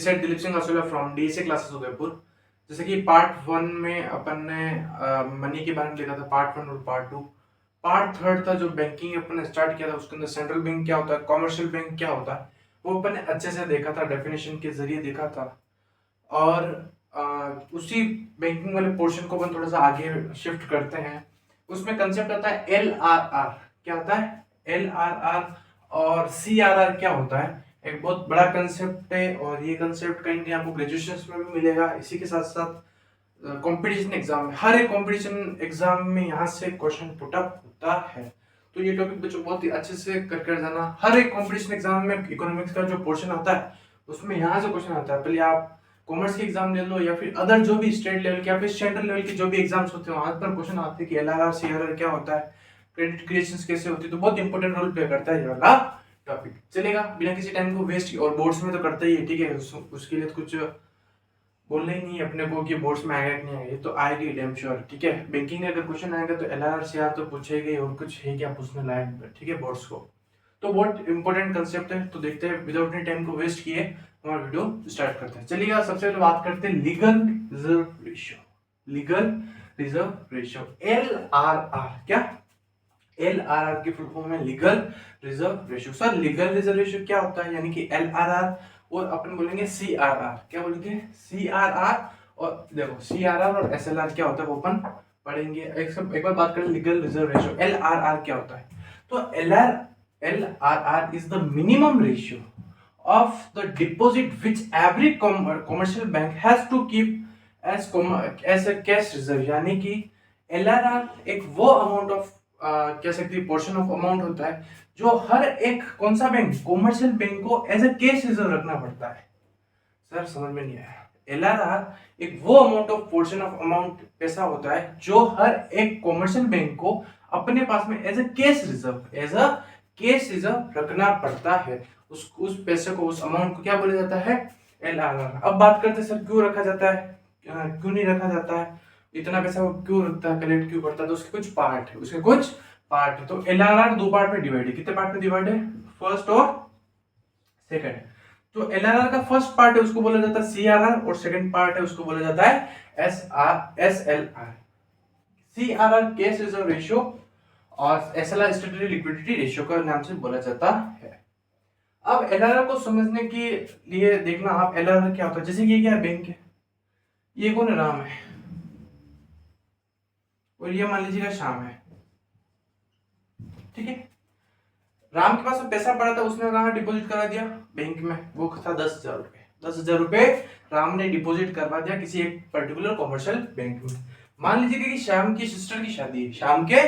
This side Dilip Singh Asola from DSA classes Udaipur. जैसे कि part 1 में अपन ने मनी के बारे में लिखा था, पार्ट 1 और पार्ट 2। पार्ट 3 था जो बैंकिंग अपन ने स्टार्ट किया था, उसके अंदर सेंट्रल बैंक क्या होता है, कॉमर्शियल बैंक क्या होता है, वो अपन ने अच्छे से देखा था, डेफिनेशन के जरिए देखा था। और उसी बैंकिंग वाले पोर्शन को अपन थोड़ा सा आगे शिफ्ट करते हैं। उसमें कंसेप्ट आता है LRR। क्या होता है LRR? और CRR क्या होता है? एक बहुत बड़ा कंसेप्ट है, और ये कंसेप्ट कहीं ना आपको ग्रेजुएशन में भी मिलेगा। इसी के साथ साथ कंपटीशन एग्जाम में, हर एक कंपटीशन एग्जाम में यहाँ से क्वेश्चन पुट अप होता है। तो ये टॉपिक बच्चों बहुत ही अच्छे से कर जाना। हर एक कंपटीशन एग्जाम में इकोनॉमिक्स का जो पोर्शन आता है उसमें यहाँ से क्वेश्चन आता है। पहले आप कॉमर्स के एग्जाम ले लो या फिर अदर जो भी स्टेट लेवल के या फिर सेंट्रल लेवल के जो भी एग्जाम्स होते हैं, वहां पर क्वेश्चन आते हैं कि LRR CRR क्या होता है, क्रेडिट क्रिएशंस कैसे होती है। तो बहुत इंपॉर्टेंट रोल प्ले करता है ये वाला टॉपिक। चलेगा, बिना किसी टाइम को वेस्ट, और बोर्ड्स में तो करता ही है, ठीक है। उसके लिए तो कुछ बोलना ही नहीं है अपने को कि बोर्ड्स में आएगा कि नहीं आएगा, ये तो आएगा ही डैम श्योर, ठीक है। बैंकिंग में अगर क्वेश्चन आएगा तो LRR CRR तो पूछेगा ही, और कुछ है क्या पूछने लायक, ठीक है, बोर्ड्स को। तो बहुत इंपॉर्टेंट कंसेप्ट है। तो देखते हैं विदाउट एनी टाइम को वेस्ट किए हमारा वीडियो स्टार्ट करते हैं। चलिए सबसे पहले बात करते हैं legal reserve ratio. Legal reserve ratio LRR। क्या LRR की फुल फॉर्म है legal reserve ratio. Sir legal reserve ratio क्या होता है? यानी कि LRR, और अपन बोलेंगे CRR। क्या बोलेंगे? CRR। और देखो CRR और SLR क्या होता है वो अपन पढ़ेंगे। एक बार बात करें लीगल रिजर्व रेशियो LRR क्या होता है। तो LRR is the minimum ratio of the deposit which every commercial bank has to keep as a cash reserve। यानी कि LRR एक वो अमाउंट ऑफ कह सकते हैं पोर्शन ऑफ अमाउंट होता है जो हर एक कौन सा बैंक, कॉमर्शियल बैंक को एज अ कैश रिजर्व रखना पड़ता है। सर समझ में नहीं आया। LRR एक वो amount of portion of amount पैसा होता है जो हर एक कॉमर्शियल बैंक को अपने पास में एज अ कैश रिजर्व रखना पड़ता है। उस पैसे को, उस अमाउंट को क्या बोला जाता है? LRR। अब बात करते हैं सर क्यों रखा जाता है, क्यों नहीं रखा जाता है, इतना पैसा वो क्यों रखता है, कलेक्ट क्यों करता है? तो उसके कुछ पार्ट है। तो LRR दो पार्ट में डिवाइड है। कितने पार्ट में डिवाइड है? फर्स्ट और सेकंड। तो LRR का फर्स्ट पार्ट है उसको बोला जाता है CRR, और सेकंड पार्ट है उसको बोला जाता है SLR। CRR cash reserve ratio और SLR स्टैट्यूटरी लिक्विडिटी रेशियो का नाम से बोला जाता है। अब LRR को समझने के लिए देखना आप LRR क्या होता है। जैसे कि ये क्या है, बैंक है, ये कौन है? राम है, और ये मान लीजिएगा श्याम है, ठीक है। राम के पास में पैसा पड़ा था, उसने कहा डिपॉजिट करा दिया बैंक में, वो था 10,000 रुपए। 10,000 रुपए राम ने डिपॉजिट करवा दिया किसी एक पर्टिकुलर कॉमर्शियल बैंक में। मान लीजिए कि श्याम की सिस्टर की शादी है, श्याम के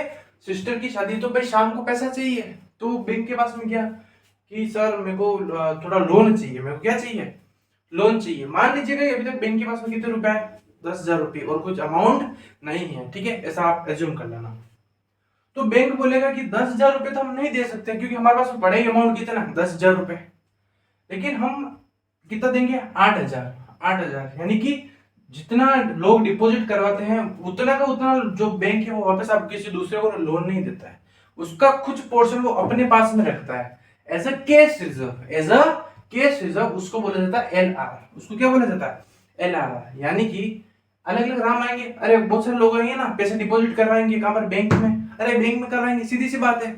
सिस्टर की शादी, तो भाई श्याम को पैसा चाहिए, तो बैंक के पास में गया कि सर मेरे को थोड़ा लोन चाहिए। मेरे को क्या चाहिए? लोन चाहिए। मान लीजिएगा अभी तक बैंक के पास में कितने रुपए है? 10,000 रुपए, और कुछ अमाउंट नहीं है, ठीक है, ऐसा आप एज्यूम कर लेना। तो बैंक बोलेगा कि 10,000 रुपए तो हम नहीं दे सकते, क्योंकि हमारे पास बड़ा ही अमाउंट कितना, 10,000 रुपए। लेकिन हम कितना देंगे? 8,000। यानी कि जितना लोग डिपॉजिट करवाते हैं उतना का उतना जो बैंक है वो वापस आप किसी दूसरे को लोन नहीं देता है, उसका कुछ पोर्शन वो अपने पास में रखता है एज अ कैश रिजर्व। उसको बोला जाता है LRR। उसको क्या बोला जाता है? LRR। यानी कि अलग अलग राम आएंगे, अरे बहुत सारे लोग आएंगे ना, पैसे डिपॉजिट करवाएंगे कहां पर? बैंक में। अरे बैंक में करवाएंगे, सीधी सी बात है।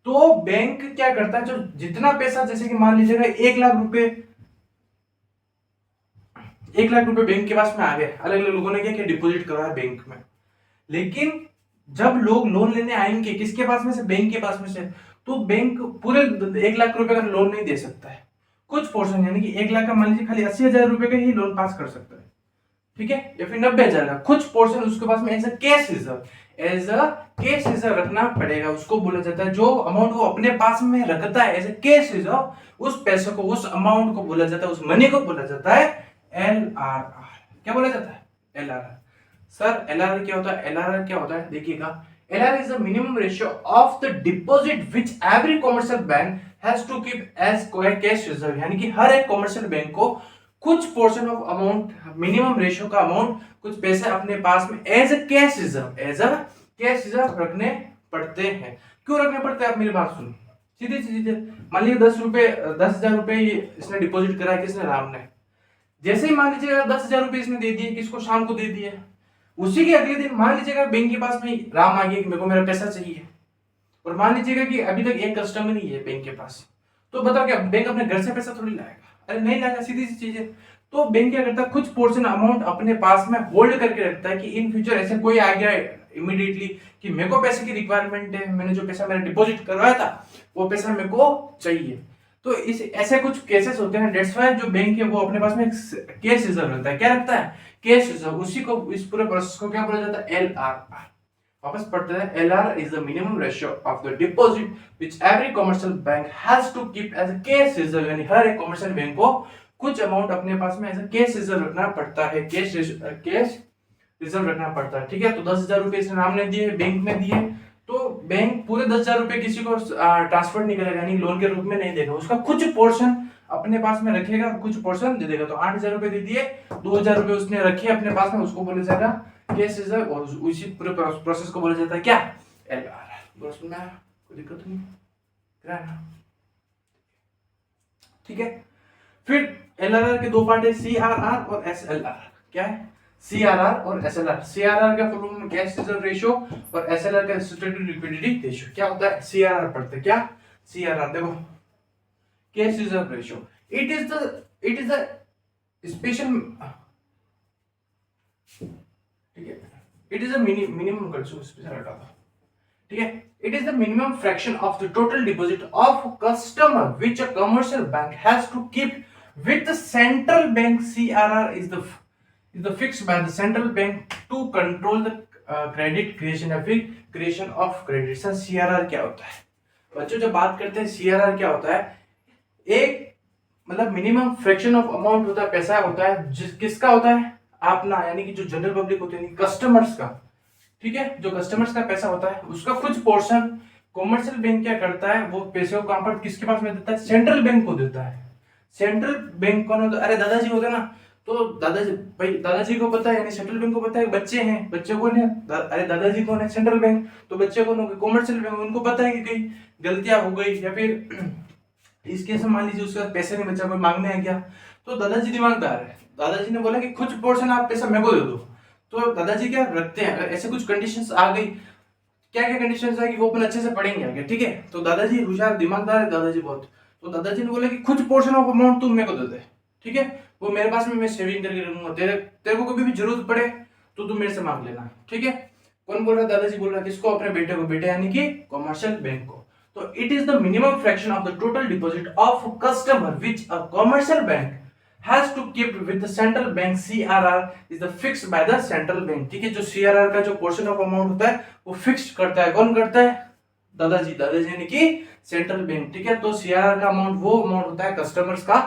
तो बैंक क्या करता है, जो जितना पैसा, जैसे कि मान लीजिएगा 1,00,000 रुपए, 1,00,000 रुपए बैंक के पास में आ गए, अलग अलग लोगों ने क्या डिपॉजिट करवाया बैंक में। लेकिन जब लोग लोन लेने आएंगे किसके पास में से? बैंक के पास में से। तो बैंक पूरे 1,00,000 रुपए का लोन नहीं दे सकता है, कुछ पोर्शन, यानी कि 1,00,000 का मान लीजिए खाली 80,000 रुपए का ही लोन पास कर सकता है, ठीक है, या फिर 90,000 का। कुछ पोर्शन उसके पास में एज अ कैश रिजर्व रखना पड़ेगा। उसको बोला जाता है, जो अमाउंट वो अपने पास में रखता है एज अ कैश रिजर्व, उस पैसे को, उस अमाउंट को बोला जाता है, उस मनी को बोला जाता है LRR। क्या बोला जाता है? LRR। सर LRR क्या होता है? LRR क्या होता है देखिएगा, LRR is the minimum ratio of the deposit which every commercial bank has to keep as cash reserve। यानी कि हर एक कॉमर्शियल बैंक को कुछ portion of amount, minimum ratio का अमाउंट, कुछ पैसे अपने पास में एज अ कैश रिजर्व रखने पड़ते हैं। क्यों रखने पड़ते हैं? आप मेरी बात सुनो, सीधे सीधे। मान लीजिए 10,000 रुपए इसने डिपॉजिट करा, किसने? राम ने। जैसे ही मान लीजिएगा 10,000 रुपए इसने दे दिए, किसको, शाम को दे दिए, उसी के अगले दिन मान लीजिएगा बैंक के पास में राम आ गया कि मेरे को मेरा पैसा चाहिए, और मान लीजिएगा कि अभी तक एक कस्टमर ही है बैंक के पास, तो बताओ क्या बैंक अपने घर से पैसा थोड़ी लाएगा? अरे नहीं लाएगा, सीधी सी चीज है। तो बैंक क्या करता है, कुछ पोर्शन अमाउंट अपने पास में होल्ड करके रखता है कि इन फ्यूचर ऐसे कोई आ गया इमीडिएटली कि मेरे को पैसे की रिक्वायरमेंट है, मैंने जो पैसा मेरा डिपॉजिट करवाया था वो पैसा मेरे को चाहिए। तो इस ऐसे कुछ केसेस होते हैं, डेट्स व्हाई जो बैंक है वो अपने पास में कैश रिजर्व रखता है। क्या रखता है? Cash reserve. उसी को, इस पूरे प्रोसेस को क्या बोला जाता है? LRR। वापस पढ़ते हैं, LR is the minimum ratio of the deposit which every commercial bank has to keep as a cash reserve। यानी हर एक कमर्शियल बैंक को कुछ अमाउंट अपने पास में एज अ कैश रिजर्व रखना पड़ता है, कैश रिजर्व रखना पड़ता है। ठीक है, तो 10,000 रुपए इसने नाम ने दिए, बैंक में दिए, तो बैंक पूरे 10,000 रुपए किसी को ट्रांसफर नहीं करेगा, यानी लोन के रूप में नहीं देगा, उसका कुछ पोर्शन अपने पास में रखेगा, कुछ पोर्शन दे देगा। तो 8,000 रुपए दे दिए, 2,000 रुपए उसने रखे अपने पास में, उसको बोला जाएगा कैश रिजर्व, और उसी पूरे प्रोसेस को बोला जाता है क्या? LRR। बोलो, सुनना है, कोई दिक्कत नहीं है? ठीक है, फिर LRR के दो पार्ट है, CRR और SLR। क्या है? CRR और SLR। CRR का full form cash reserve ratio, और SLR का स्टैट्यूटरी लिक्विडिटी रेशियो। क्या होता है? CRR पढ़ते क्या? CRR देखो, cash reserve ratio, it is the special, ठीक है, इट इज अ मिनिमम कर स्पेशल हटा दो, ठीक है, it is the minimum fraction of the total deposit of customer which a commercial bank has to keep with the central bank। CRR is the fixed by the central bank to control the credit creation या फिर creation of credit। Sir CRR क्या होता है बच्चों? जब बात करते हैं CRR क्या होता है, एक मतलब मिनिमम फ्रैक्शन ऑफ अमाउंट होता है, पैसा होता है, किसका होता है? अपना, यानी कि जो जनरल पब्लिक होती है, कस्टमर्स का। ठीक है, जो कस्टमर्स का पैसा होता है उसका कुछ पोर्शन कॉमर्शियल बैंक क्या करता है, वो पैसे को कहां पर, किसके पास में देता है? सेंट्रल बैंक को देता है। सेंट्रल बैंक कौन होता है? अरे दादाजी होते हैं ना, तो दादाजी, भाई दादाजी को पता है, यानी सेंट्रल बैंक को पता है बच्चे हैं, बच्चे कौन है? अरे दादाजी कौन है? Central bank. तो बच्चे कौन हो गए? Commercial bank. उनको पता है कि कहीं गलतियां हो गई, या फिर इस केस में मान लीजिए उसका पैसे नहीं बचा, कोई मांगने आ गया, तो दादाजी दिमागदार है, दादाजी ने बोला कि कुछ पोर्शन आप पैसा मेरे को दे दो। तो दादाजी क्या रखते हैं, अगर ऐसे कुछ कंडीशंस आ गई, क्या क्या कंडीशंस है कि वो अपन अच्छे से पढ़ेंगे आगे। ठीक है, तो दादाजी होशियार दिमागदार है दादाजी बहुत, तो दादाजी ने बोला कि कुछ पोर्शन ऑफ अमाउंट तुम मेरे को दे दे। ठीक है, वो मेरे पास में मैं सेविंग करके रखूंगा, तेरे को कभी भी जरूरत पड़े तो तुम मेरे से मांग लेना। ठीक है, कौन बोल रहा है? दादाजी बोल रहा है। किसको? अपने बेटे को। बेटे यानी कि कॉमर्शियल बैंक को। तो it is the minimum fraction of the total deposit of customer which a commercial bank has to keep with the central bank। CRR is the fixed by the central bank। ठीक है, जो CRR का जो portion of amount होता है वो fixed करता है। कौन करता है? दादाजी। दादाजी यानी कि सेंट्रल बैंक। ठीक है, तो CRR का अमाउंट वो अमाउंट होता है कस्टमर्स का,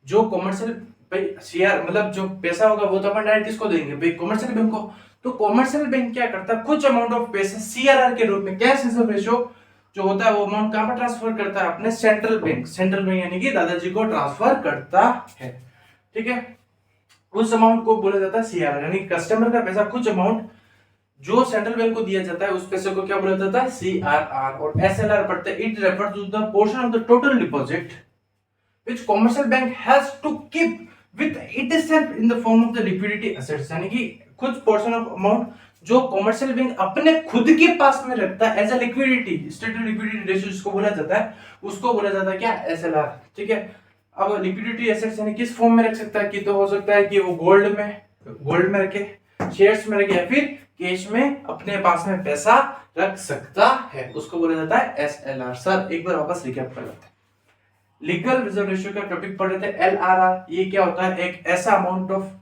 जो कॉमर्शियल, भाई CR मतलब जो पैसा होगा वो तो अपन डायरेक्ट किसको देंगे? भाई कॉमर्शियल बैंक को। तो कॉमर्शियल बैंक क्या करता है, कुछ अमाउंट ऑफ पैसे CRR के रूप में, कैश रिजर्व रेशियो जो होता है, वो अमाउंट कहां पर ट्रांसफर करता है? अपने सेंट्रल बैंक। सेंट्रल बैंक यानी कि दादाजी को ट्रांसफर करता है। ठीक है, उस अमाउंट को बोला जाता है CRR, यानी कस्टमर का पैसा, कुछ अमाउंट जो सेंट्रल बैंक को दिया जाता है, उस पैसे को क्या बोला जाता है? CRR। और SLR पढ़ते हैं, it refers to the portion of the total deposit which commercial bank has to keep with itself in the form of the liquidity assets. यानी कि कुछ पोर्शन ऑफ अमाउंट जो कमर्शियल बैंक अपने खुद के पास में रखता है as a liquidity, statement liquidity ratio जिसको बोला जाता है, उसको बोला जाता है क्या? SLR। ठीक है, अब लिक्विडिटी एसेट्स यानी किस फॉर्म में रख सकता है? कि तो हो सकता है कि वो गोल्ड में रखे, शेयर्स में रखे, या फिर कैश में अपने पास में पैसा रख सकता है, उसको बोला जाता है SLR। सर एक बार वापस रिकैप कर लेते हैं। लीगल रिजर्व रेशियो का टॉपिक पढ़ रहे थे, LRR। ये क्या होता है? एक ऐसा अमाउंट ऑफ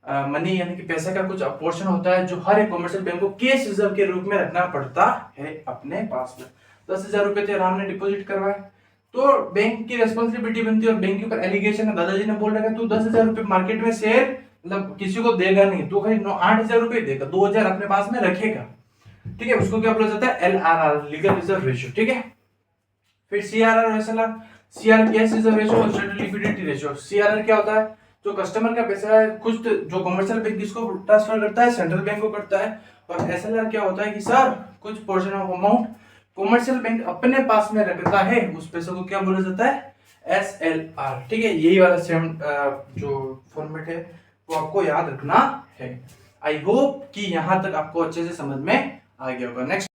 मनी, यानी कि पैसे का कुछ पोर्शन होता है जो हर एक कमर्शियल बैंक को कैश रिजर्व के रूप में रखना पड़ता है अपने पास में। 10,000 रुपए थे, राम ने डिपॉजिट करवाए, तो बैंक की रेस्पॉन्सिबिलिटी बनती है, और बैंक के ऊपर एलिगेशन है, दादाजी ने बोल रहा है तू 10,000 रुपए मार्केट में शेयर मतलब किसी को देगा नहीं, तू खाली 8,000 रुपए देगा, 2,000 अपने पास में रखेगा। ठीक है, उसको क्या बोला जाता है? LRR, legal reserve ratio. ठीक है, फिर CRR और SLR। CR cash reserve ratio और स्टेटमेंट लिक्विडिटी रेशियो। CRR क्या होता है? जो कस्टमर का पैसा है, कुछ जो कमर्शियल बैंक किसको ट्रांसफर करता है? सेंट्रल बैंक को करता है। और SLR क्या होता है कि सर कुछ portion of amount commercial bank अपने पास में रखता है, उस पैसे को क्या बोला जाता है? SLR, ठीक है। यही वाला सेम जो फॉर्मेट है वो आपको याद रखना है। आई होप कि यहाँ तक आपको अच्छे से समझ में आ गया होगा। नेक्स्ट